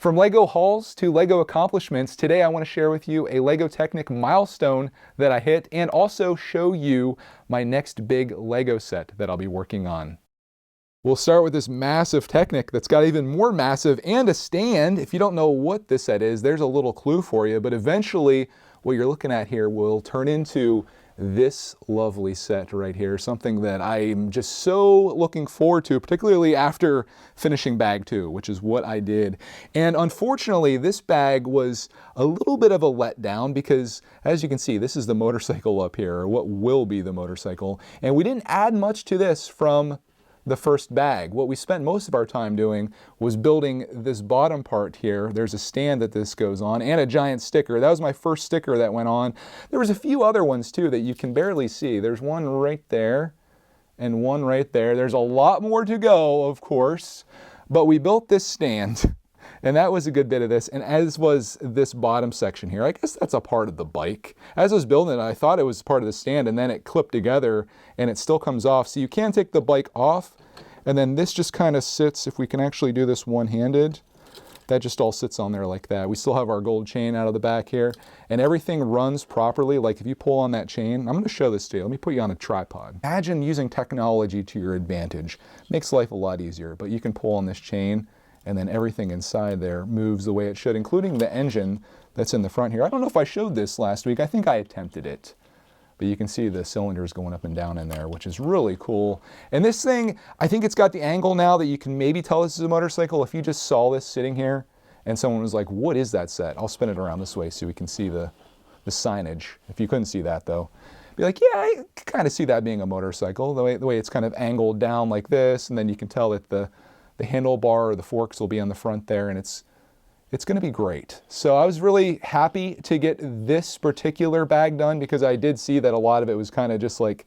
From LEGO hauls to LEGO accomplishments, today I want to share with you a LEGO Technic milestone that I hit and also show you my next big LEGO set that I'll be working on. We'll start with this massive Technic that's got even more massive and a stand. If you don't know what this set is, there's a little clue for you, but eventually what you're looking at here will turn into this lovely set right here, something that I'm just so looking forward to, particularly after finishing bag 2, which is what I did. And unfortunately, this bag was a little bit of a letdown because, as you can see, this is the motorcycle up here, or what will be the motorcycle, and we didn't add much to this from the first bag. What we spent most of our time doing was building this bottom part here. There's a stand that this goes on and a giant sticker. That was my first sticker that went on. There was a few other ones too that you can barely see. There's one right there and one right there. There's a lot more to go, of course, but we built this stand and that was a good bit of this, and as was this bottom section here. I guess that's a part of the bike. As I was building it, I thought it was part of the stand, and then it clipped together and it still comes off. So you can take the bike off, and then this just kind of sits, if we can actually do this one-handed, that just all sits on there like that. We still have our gold chain out of the back here, and everything runs properly. Like if you pull on that chain, I'm going to show this to you. Let me put you on a tripod. Imagine using technology to your advantage. Makes life a lot easier, but you can pull on this chain, and then everything inside there moves the way it should, including the engine that's in the front here. I don't know if I showed this last week. I think I attempted it. But you can see the cylinders going up and down in there, which is really cool. And this thing, I think it's got the angle now that you can maybe tell this is a motorcycle. If you just saw this sitting here and someone was like, what is that set? I'll spin it around this way so we can see the signage. If you couldn't see that though, be like, yeah, I kind of see that being a motorcycle. The way it's kind of angled down like this, and then you can tell that the handlebar or the forks will be on the front there, and it's going to be great. So I was really happy to get this particular bag done because I did see that a lot of it was kind of just like,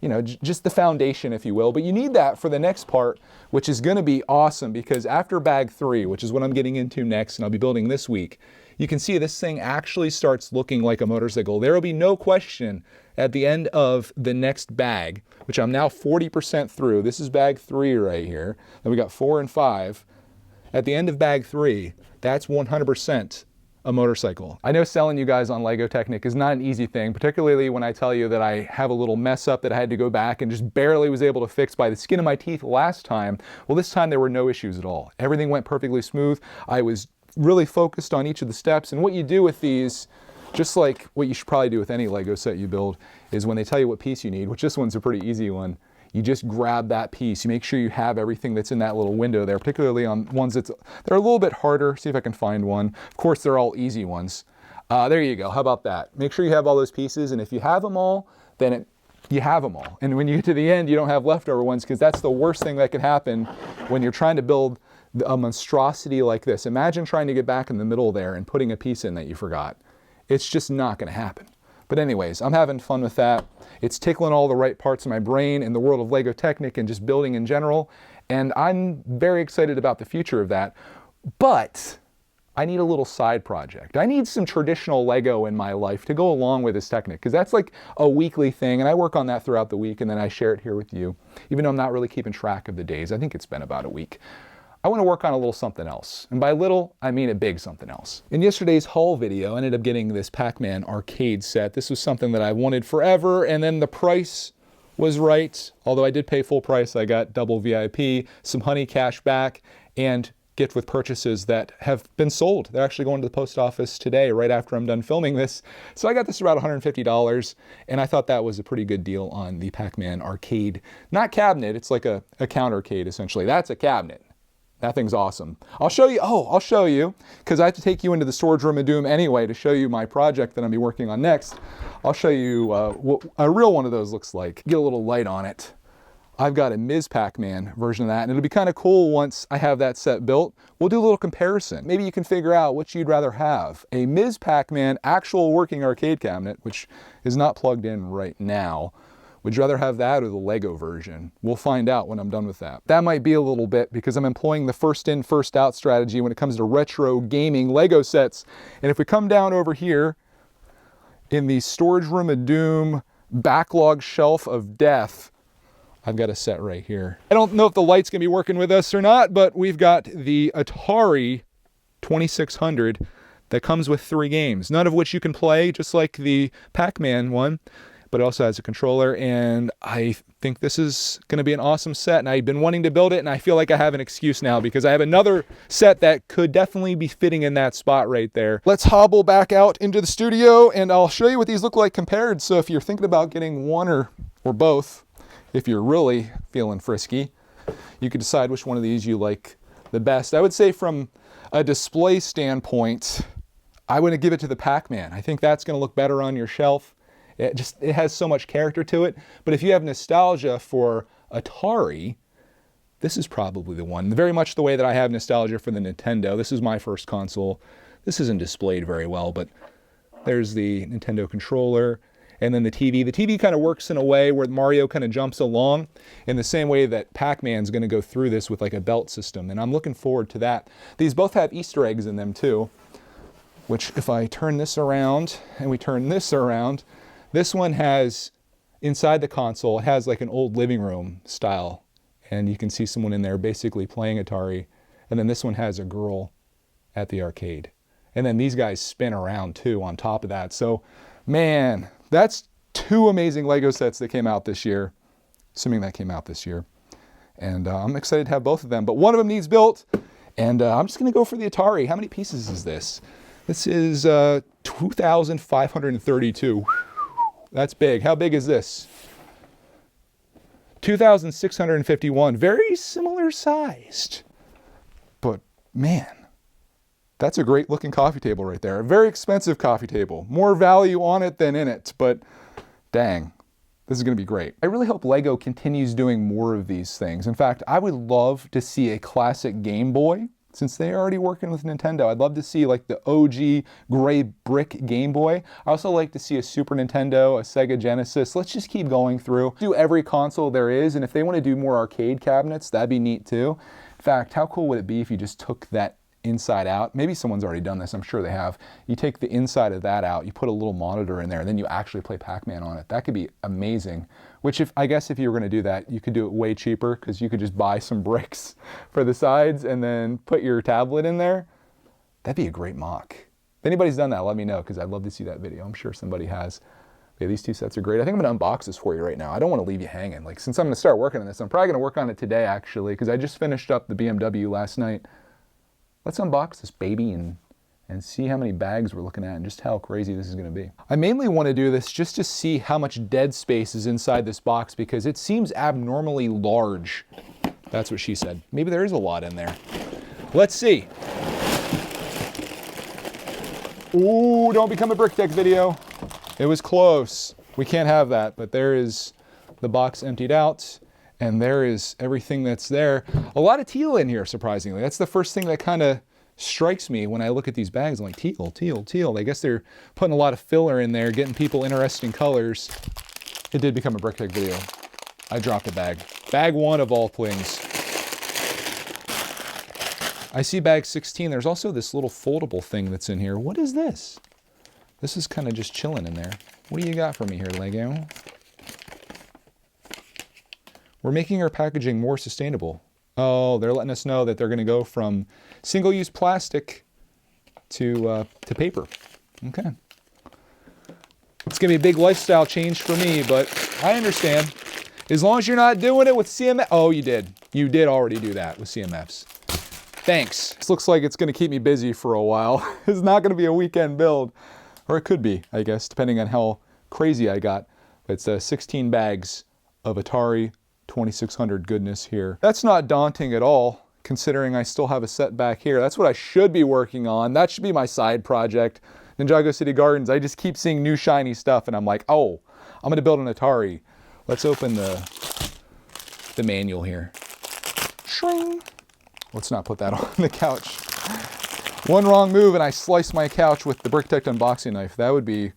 you know, just the foundation, if you will. But you need that for the next part, which is going to be awesome because after bag 3, which is what I'm getting into next and I'll be building this week, you can see this thing actually starts looking like a motorcycle. There will be no question at the end of the next bag, which I'm now 40% through. This is bag 3 right here. Then we got 4 and 5. At the end of bag 3, that's 100% a motorcycle. I know selling you guys on LEGO Technic is not an easy thing, particularly when I tell you that I have a little mess up that I had to go back and just barely was able to fix by the skin of my teeth last time. Well, this time there were no issues at all. Everything went perfectly smooth. I was really focused on each of the steps, and what you do with these, just like what you should probably do with any LEGO set you build, is when they tell you what piece you need, which this one's a pretty easy one, you just grab that piece. You make sure you have everything that's in that little window there, particularly on ones they're a little bit harder. See if I can find one. Of course, they're all easy ones. There you go. How about that? Make sure you have all those pieces, and if you have them all, then you have them all. And when you get to the end, you don't have leftover ones, because that's the worst thing that could happen when you're trying to build a monstrosity like this. Imagine trying to get back in the middle there and putting a piece in that you forgot. It's just not going to happen. But anyways, I'm having fun with that. It's tickling all the right parts of my brain in the world of LEGO Technic and just building in general. And I'm very excited about the future of that. But I need a little side project. I need some traditional LEGO in my life to go along with this Technic, because that's like a weekly thing, and I work on that throughout the week, and then I share it here with you, even though I'm not really keeping track of the days. I think it's been about a week. I want to work on a little something else. And by little, I mean a big something else. In yesterday's haul video, I ended up getting this Pac-Man arcade set. This was something that I wanted forever, and then the price was right. Although I did pay full price, I got double VIP, some honey cash back, and gift with purchases that have been sold. They're actually going to the post office today, right after I'm done filming this. So I got this for about $150, and I thought that was a pretty good deal on the Pac-Man arcade. Not cabinet, it's like a countercade, essentially. That's a cabinet. That thing's awesome. I'll show you, because I have to take you into the storage room of doom anyway to show you my project that I'll be working on next. I'll show you what a real one of those looks like. Get a little light on it. I've got a Ms. Pac-Man version of that, and it'll be kind of cool once I have that set built. We'll do a little comparison. Maybe you can figure out which you'd rather have. A Ms. Pac-Man actual working arcade cabinet, which is not plugged in right now. Would you rather have that or the LEGO version? We'll find out when I'm done with that. That might be a little bit because I'm employing the first in, first out strategy when it comes to retro gaming LEGO sets. And if we come down over here in the storage room of doom, backlog shelf of death, I've got a set right here. I don't know if the light's gonna be working with us or not, but we've got the Atari 2600 that comes with 3 games, none of which you can play, just like the Pac-Man one, but it also has a controller, and I think this is going to be an awesome set, and I've been wanting to build it, and I feel like I have an excuse now because I have another set that could definitely be fitting in that spot right there. Let's hobble back out into the studio, and I'll show you what these look like compared. So if you're thinking about getting one or both, if you're really feeling frisky, you could decide which one of these you like the best. I would say from a display standpoint, I would give it to the Pac-Man. I think that's going to look better on your shelf. It has so much character to it. But if you have nostalgia for Atari, this is probably the one. Very much the way that I have nostalgia for the Nintendo. This is my first console. This isn't displayed very well, but there's the Nintendo controller. And then the TV. The TV kind of works in a way where Mario kind of jumps along in the same way that Pac-Man's going to go through this with like a belt system. And I'm looking forward to that. These both have Easter eggs in them too, which if I turn this around and we turn this around, this one has, inside the console, it has like an old living room style. And you can see someone in there basically playing Atari. And then this one has a girl at the arcade. And then these guys spin around too on top of that. So, man, that's 2 amazing LEGO sets that came out this year. Assuming that came out this year. And I'm excited to have both of them. But one of them needs built. And I'm just going to go for the Atari. How many pieces is this? This is 2,532. That's big. How big is this? 2,651. Very similar sized. But man, that's a great looking coffee table right there. A very expensive coffee table. More value on it than in it, but dang, this is going to be great. I really hope LEGO continues doing more of these things. In fact, I would love to see a classic Game Boy. Since they're already working with Nintendo, I'd love to see like the OG gray brick Game Boy. I also like to see a Super Nintendo, a Sega Genesis. Let's just keep going through. Do every console there is, and if they want to do more arcade cabinets, that'd be neat too. In fact, how cool would it be if you just took that inside out? Maybe someone's already done this, I'm sure they have. You take the inside of that out, you put a little monitor in there, and then you actually play Pac-Man on it. That could be amazing. Which I guess if you were going to do that, you could do it way cheaper because you could just buy some bricks for the sides and then put your tablet in there. That'd be a great mock. If anybody's done that, let me know because I'd love to see that video. I'm sure somebody has. Yeah, these 2 sets are great. I think I'm going to unbox this for you right now. I don't want to leave you hanging. Like, since I'm going to start working on this, I'm probably going to work on it today actually because I just finished up the BMW last night. Let's unbox this baby and see how many bags we're looking at and just how crazy this is going to be. I mainly want to do this just to see how much dead space is inside this box because it seems abnormally large. That's what she said. Maybe there is a lot in there. Let's see. Ooh, don't become a Brickitect video. It was close. We can't have that, but there is the box emptied out. And there is everything that's there. A lot of teal in here, surprisingly. That's the first thing that kind of strikes me when I look at these bags. I'm like, teal, teal, teal. I guess they're putting a lot of filler in there, getting people interesting colors. It did become a Brickitect video. I dropped a bag. Bag 1 of all things. I see bag 16. There's also this little foldable thing that's in here. What is this? This is kind of just chilling in there. What do you got for me here, LEGO? We're making our packaging more sustainable. Oh, they're letting us know that they're going to go from single-use plastic to paper. Okay. It's going to be a big lifestyle change for me, but I understand. As long as you're not doing it with CMF. Oh, you did. You did already do that with CMFs. Thanks. This looks like it's going to keep me busy for a while. It's not going to be a weekend build. Or it could be, I guess, depending on how crazy I got. It's 16 bags of Atari 2600 goodness here. That's not daunting at all, considering I still have a set back here. That's what I should be working on. That should be my side project. Ninjago City Gardens, I just keep seeing new shiny stuff and I'm like, oh, I'm gonna build an Atari. Let's open the manual here. Shring. Let's not put that on the couch. One wrong move and I slice my couch with the Brickitect unboxing knife. That would be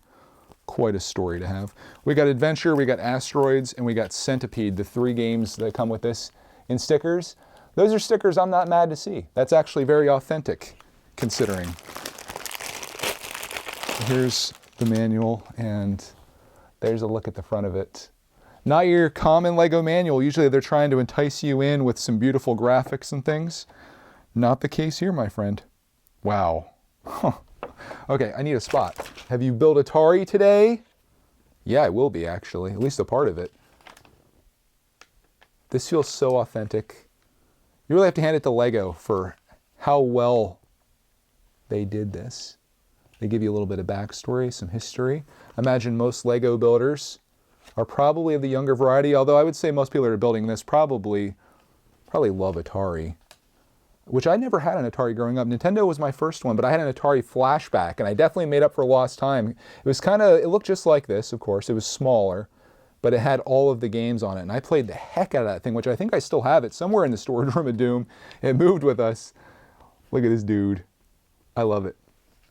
quite a story to have. We got Adventure, we got Asteroids, and we got Centipede, the 3 games that come with this in stickers. Those are stickers I'm not mad to see. That's actually very authentic, considering. Here's the manual, and there's a look at the front of it. Not your common LEGO manual. Usually they're trying to entice you in with some beautiful graphics and things. Not the case here, my friend. Wow. Huh. Okay, I need a spot. Have you built Atari today? Yeah, I will be actually, at least a part of it. This feels so authentic. You really have to hand it to LEGO for how well they did this. They give you a little bit of backstory, some history. I imagine most LEGO builders are probably of the younger variety, although I would say most people that are building this probably love Atari, which I never had an Atari growing up. Nintendo was my first one, but I had an Atari flashback, and I definitely made up for lost time. It was it looked just like this, of course. It was smaller, but it had all of the games on it, and I played the heck out of that thing, which I think I still have it somewhere in the storage room of Doom. It moved with us. Look at this dude. I love it.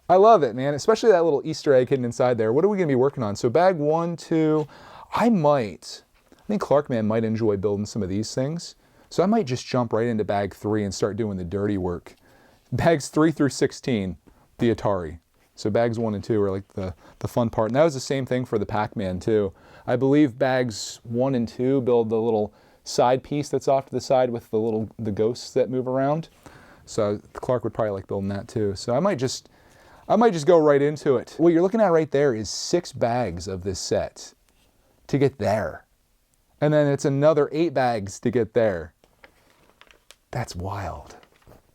I love it, man, especially that little Easter egg hidden inside there. What are we going to be working on? So bag 1, 2, I think Clarkman might enjoy building some of these things. So I might just jump right into bag 3 and start doing the dirty work. Bags 3 through 16, the Atari. So bags 1 and 2 are like the fun part. And that was the same thing for the Pac-Man too. I believe bags 1 and 2 build the little side piece that's off to the side with the ghosts that move around. So Clark would probably like building that too. So I might just go right into it. What you're looking at right there is 6 bags of this set to get there. And then it's another 8 bags to get there. That's wild.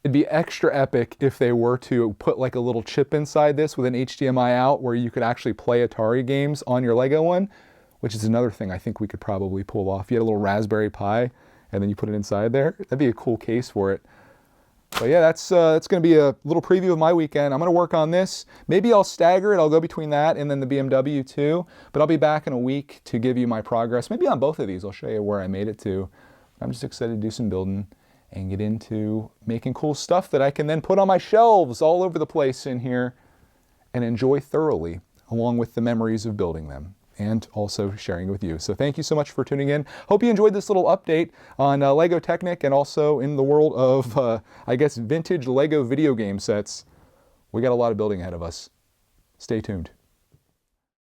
It'd be extra epic if they were to put like a little chip inside this with an HDMI out where you could actually play Atari games on your LEGO one, which is another thing I think we could probably pull off. You had a little Raspberry Pi and then you put it inside there. That'd be a cool case for it. But yeah, that's going to be a little preview of my weekend. I'm going to work on this. Maybe I'll stagger it. I'll go between that and then the BMW too. But I'll be back in a week to give you my progress. Maybe on both of these, I'll show you where I made it to. I'm just excited to do some building and get into making cool stuff that I can then put on my shelves all over the place in here and enjoy thoroughly, along with the memories of building them and also sharing it with you. So thank you so much for tuning in. Hope you enjoyed this little update on LEGO Technic and also in the world of, I guess, vintage LEGO video game sets. We got a lot of building ahead of us. Stay tuned.